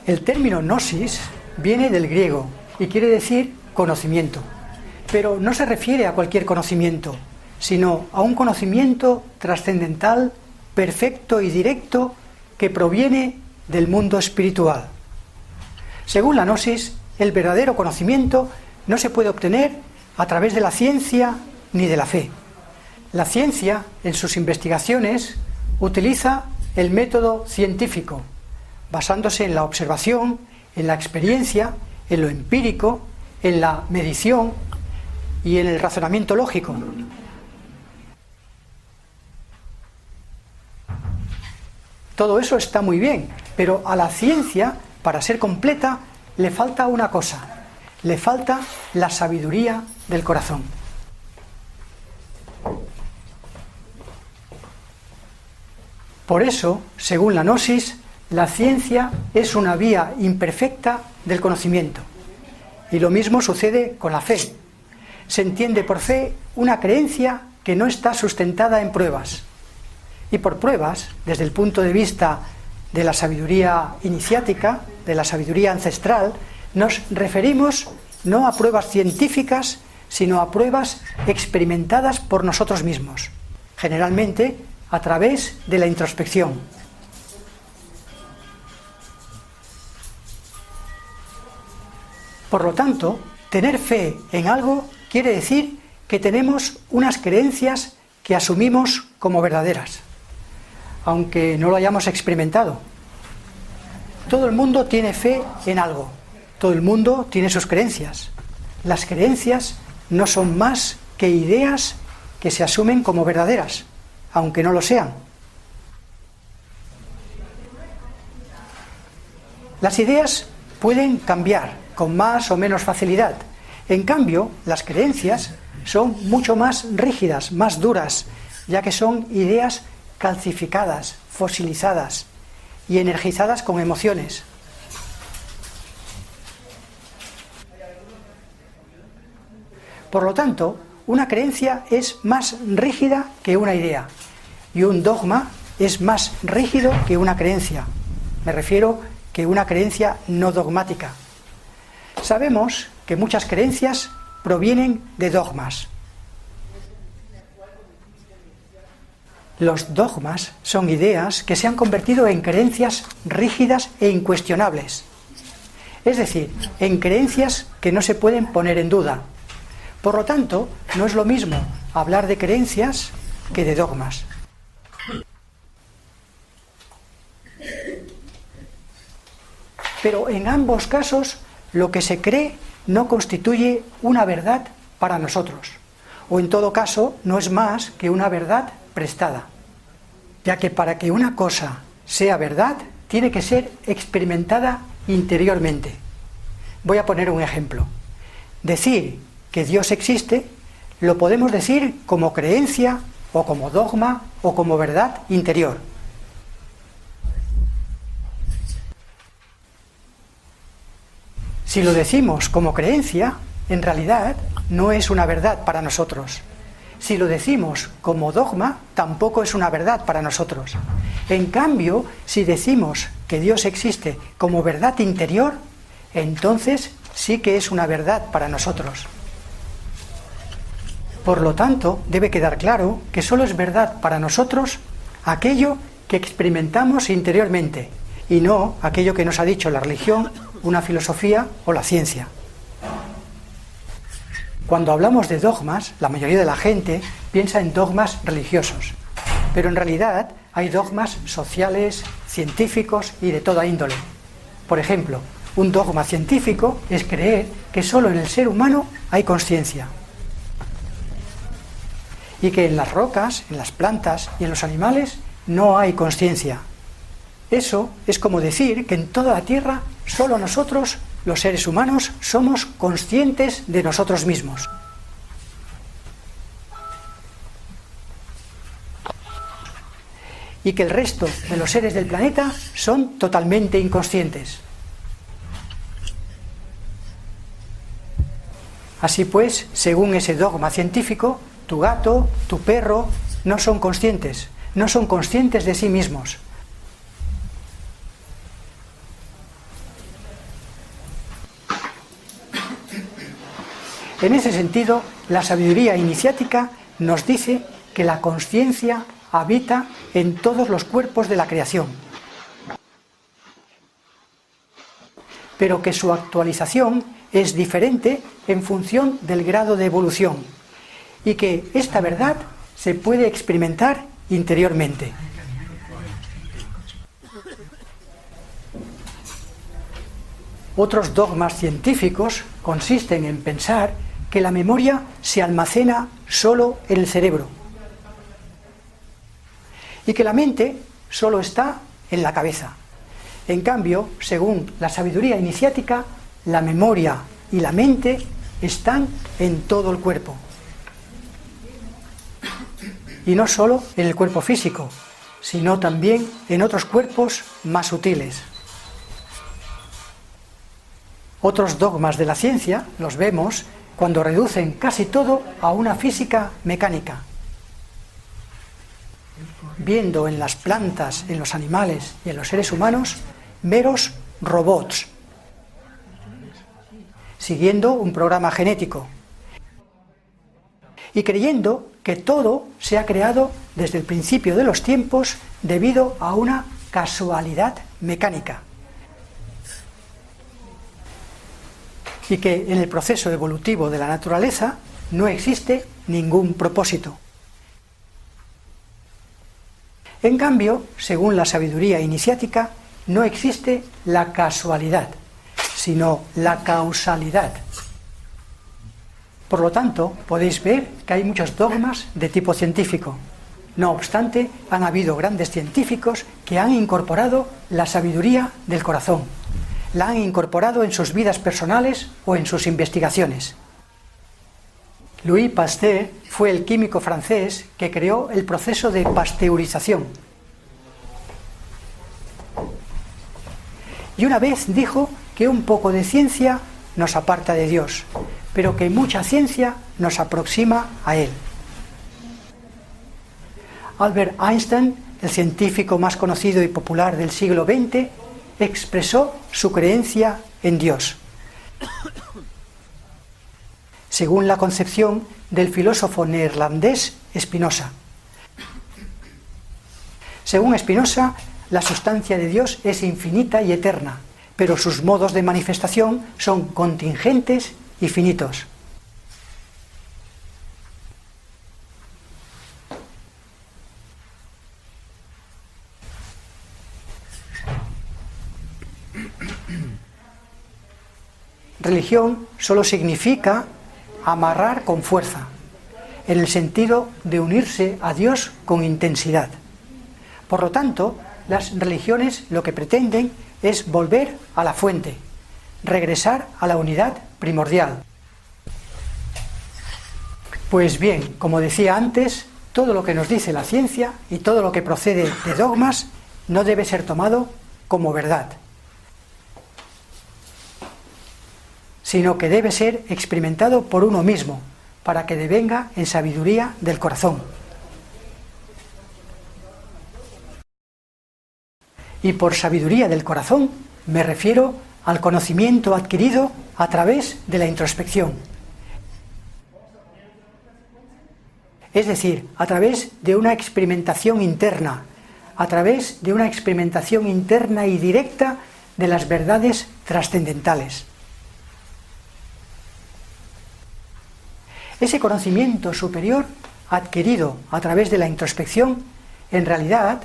El término gnosis viene del griego y quiere decir conocimiento, pero no se refiere a cualquier conocimiento, sino a un conocimiento trascendental, perfecto y directo que proviene del mundo espiritual. Según la gnosis, el verdadero conocimiento no se puede obtener a través de la ciencia ni de la fe. La ciencia, en sus investigaciones, utiliza el método científico, basándose en la observación, en la experiencia, en lo empírico, en la medición y en el razonamiento lógico. Todo eso está muy bien, pero a la ciencia, para ser completa, le falta una cosa: le falta la sabiduría del corazón. Por eso, según la gnosis, la ciencia es una vía imperfecta del conocimiento. Y lo mismo sucede con la fe. Se entiende por fe una creencia que no está sustentada en pruebas. Y por pruebas, desde el punto de vista de la sabiduría iniciática, de la sabiduría ancestral, nos referimos no a pruebas científicas, sino a pruebas experimentadas por nosotros mismos, generalmente a través de la introspección. Por lo tanto, tener fe en algo quiere decir que tenemos unas creencias que asumimos como verdaderas, aunque no lo hayamos experimentado. Todo el mundo tiene fe en algo, todo el mundo tiene sus creencias. Las creencias no son más que ideas que se asumen como verdaderas, aunque no lo sean. Las ideas pueden cambiar con más o menos facilidad. En cambio, las creencias son mucho más rígidas, más duras, ya que son ideas calcificadas, fosilizadas y energizadas con emociones. Por lo tanto, una creencia es más rígida que una idea, y un dogma es más rígido que una creencia. Me refiero que una creencia no dogmática. Sabemos que muchas creencias provienen de dogmas. Los dogmas son ideas que se han convertido en creencias rígidas e incuestionables, es decir, en creencias que no se pueden poner en duda. Por lo tanto, no es lo mismo hablar de creencias que de dogmas. Pero en ambos casos, lo que se cree no constituye una verdad para nosotros, o en todo caso, no es más que una verdad prestada, ya que para que una cosa sea verdad, tiene que ser experimentada interiormente. Voy a poner un ejemplo. Decir que Dios existe, lo podemos decir como creencia, o como dogma, o como verdad interior. Si lo decimos como creencia, en realidad no es una verdad para nosotros. Si lo decimos como dogma, tampoco es una verdad para nosotros. En cambio, si decimos que Dios existe como verdad interior, entonces sí que es una verdad para nosotros. Por lo tanto, debe quedar claro que solo es verdad para nosotros aquello que experimentamos interiormente, y no aquello que nos ha dicho la religión, una filosofía o la ciencia. Cuando hablamos de dogmas, la mayoría de la gente piensa en dogmas religiosos, pero en realidad hay dogmas sociales, científicos y de toda índole. Por ejemplo, un dogma científico es creer que solo en el ser humano hay consciencia, y que en las rocas, en las plantas y en los animales no hay consciencia. Eso es como decir que en toda la Tierra solo nosotros, los seres humanos, somos conscientes de nosotros mismos. Y que el resto de los seres del planeta son totalmente inconscientes. Así pues, según ese dogma científico, tu gato, tu perro, no son conscientes de sí mismos. En ese sentido, la sabiduría iniciática nos dice que la consciencia habita en todos los cuerpos de la creación, pero que su actualización es diferente en función del grado de evolución, y que esta verdad se puede experimentar interiormente. Otros dogmas científicos consisten en pensar que la memoria se almacena solo en el cerebro y que la mente solo está en la cabeza. En cambio, según la sabiduría iniciática, la memoria y la mente están en todo el cuerpo. Y no solo en el cuerpo físico, sino también en otros cuerpos más sutiles. Otros dogmas de la ciencia los vemos cuando reducen casi todo a una física mecánica, viendo en las plantas, en los animales y en los seres humanos meros robots, siguiendo un programa genético y creyendo que todo se ha creado desde el principio de los tiempos debido a una casualidad mecánica, y que en el proceso evolutivo de la naturaleza no existe ningún propósito. En cambio, según la sabiduría iniciática, no existe la casualidad, sino la causalidad. Por lo tanto, podéis ver que hay muchos dogmas de tipo científico. No obstante, han habido grandes científicos que han incorporado la sabiduría del corazón. La han incorporado en sus vidas personales o en sus investigaciones. Louis Pasteur fue el químico francés que creó el proceso de pasteurización. Y una vez dijo que un poco de ciencia nos aparta de Dios, pero que mucha ciencia nos aproxima a Él. Albert Einstein, el científico más conocido y popular del siglo XX, expresó su creencia en Dios, según la concepción del filósofo neerlandés Spinoza. Según Spinoza, la sustancia de Dios es infinita y eterna, pero sus modos de manifestación son contingentes y finitos. Religión solo significa amarrar con fuerza, en el sentido de unirse a Dios con intensidad. Por lo tanto, las religiones lo que pretenden es volver a la fuente, regresar a la unidad primordial. Pues bien, como decía antes, todo lo que nos dice la ciencia y todo lo que procede de dogmas no debe ser tomado como verdad, sino que debe ser experimentado por uno mismo, para que devenga en sabiduría del corazón. Y por sabiduría del corazón me refiero al conocimiento adquirido a través de la introspección. Es decir, a través de una experimentación interna, a través de una experimentación interna y directa de las verdades trascendentales. Ese conocimiento superior adquirido a través de la introspección, en realidad,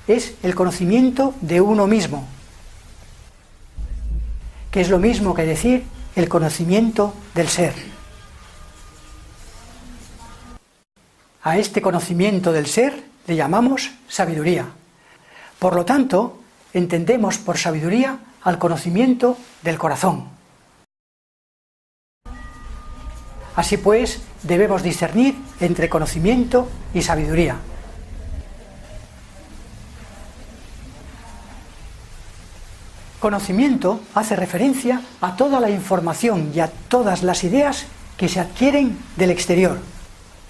es el conocimiento de uno mismo, que es lo mismo que decir el conocimiento del ser. A este conocimiento del ser le llamamos sabiduría. Por lo tanto, entendemos por sabiduría al conocimiento del corazón. Así pues, debemos discernir entre conocimiento y sabiduría. Conocimiento hace referencia a toda la información y a todas las ideas que se adquieren del exterior.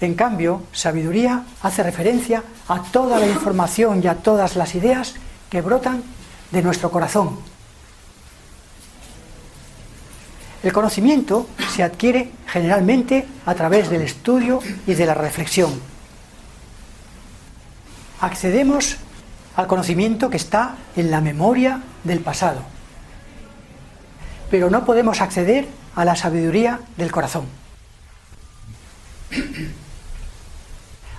En cambio, sabiduría hace referencia a toda la información y a todas las ideas que brotan de nuestro corazón. El conocimiento se adquiere generalmente a través del estudio y de la reflexión. Accedemos al conocimiento que está en la memoria del pasado, pero no podemos acceder a la sabiduría del corazón.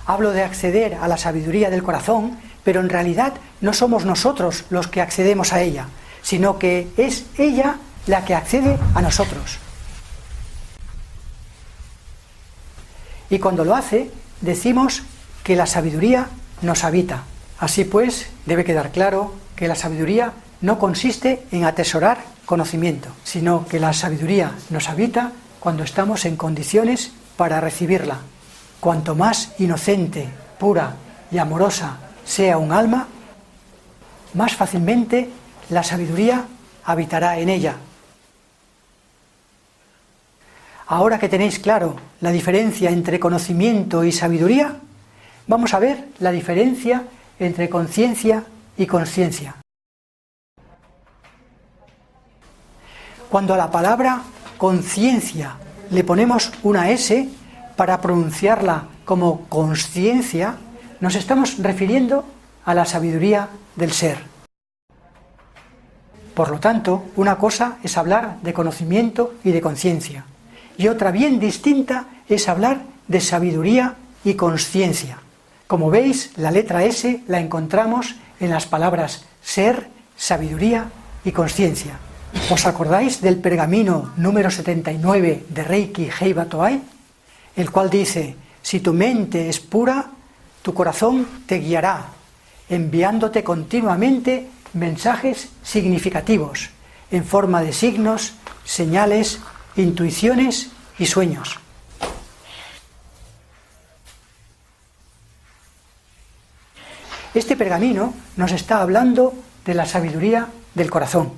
Hablo de acceder a la sabiduría del corazón, pero en realidad no somos nosotros los que accedemos a ella, sino que es ella la que accede a nosotros. Y cuando lo hace, decimos que la sabiduría nos habita. Así pues, debe quedar claro que la sabiduría no consiste en atesorar conocimiento, sino que la sabiduría nos habita cuando estamos en condiciones para recibirla. Cuanto más inocente, pura y amorosa sea un alma, más fácilmente la sabiduría habitará en ella. Ahora que tenéis claro la diferencia entre conocimiento y sabiduría, vamos a ver la diferencia entre conciencia y consciencia. Cuando a la palabra conciencia le ponemos una S para pronunciarla como consciencia, nos estamos refiriendo a la sabiduría del ser. Por lo tanto, una cosa es hablar de conocimiento y de conciencia, y otra bien distinta es hablar de sabiduría y consciencia. Como veis, la letra S la encontramos en las palabras ser, sabiduría y consciencia. ¿Os acordáis del pergamino número 79 de Reiki Heiba Toai? El cual dice: si tu mente es pura, tu corazón te guiará, enviándote continuamente mensajes significativos, en forma de signos, señales, intuiciones y sueños. Este pergamino nos está hablando de la sabiduría del corazón.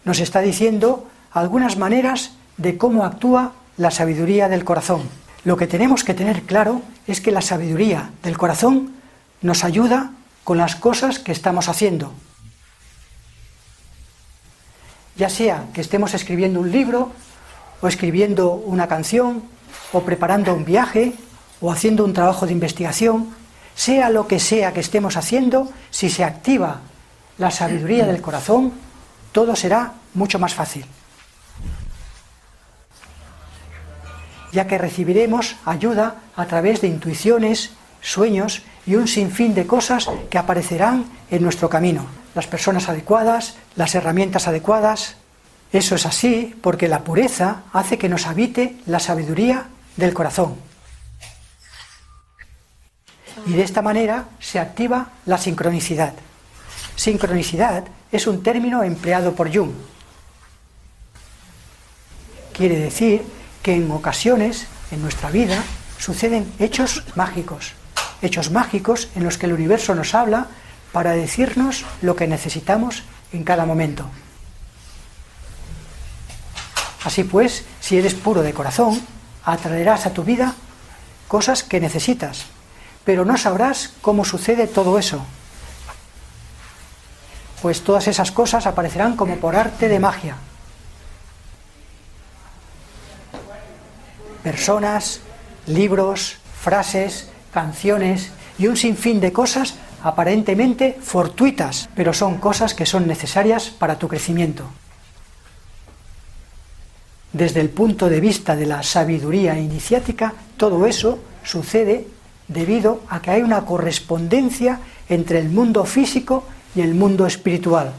Nos está diciendo algunas maneras de cómo actúa la sabiduría del corazón. Lo que tenemos que tener claro es que la sabiduría del corazón nos ayuda con las cosas que estamos haciendo. Ya sea que estemos escribiendo un libro, o escribiendo una canción, o preparando un viaje, o haciendo un trabajo de investigación, sea lo que sea que estemos haciendo, si se activa la sabiduría del corazón, todo será mucho más fácil, ya que recibiremos ayuda a través de intuiciones, sueños y un sinfín de cosas que aparecerán en nuestro camino. Las personas adecuadas, las herramientas adecuadas. Eso es así porque la pureza hace que nos habite la sabiduría del corazón. Y de esta manera se activa la sincronicidad. Sincronicidad es un término empleado por Jung. Quiere decir que en ocasiones en nuestra vida suceden hechos mágicos en los que el universo nos habla para decirnos lo que necesitamos en cada momento. Así pues, si eres puro de corazón, atraerás a tu vida cosas que necesitas, pero no sabrás cómo sucede todo eso, pues todas esas cosas aparecerán como por arte de magia. Personas, libros, frases, canciones y un sinfín de cosas aparentemente fortuitas, pero son cosas que son necesarias para tu crecimiento. Desde el punto de vista de la sabiduría iniciática, todo eso sucede debido a que hay una correspondencia entre el mundo físico y el mundo espiritual.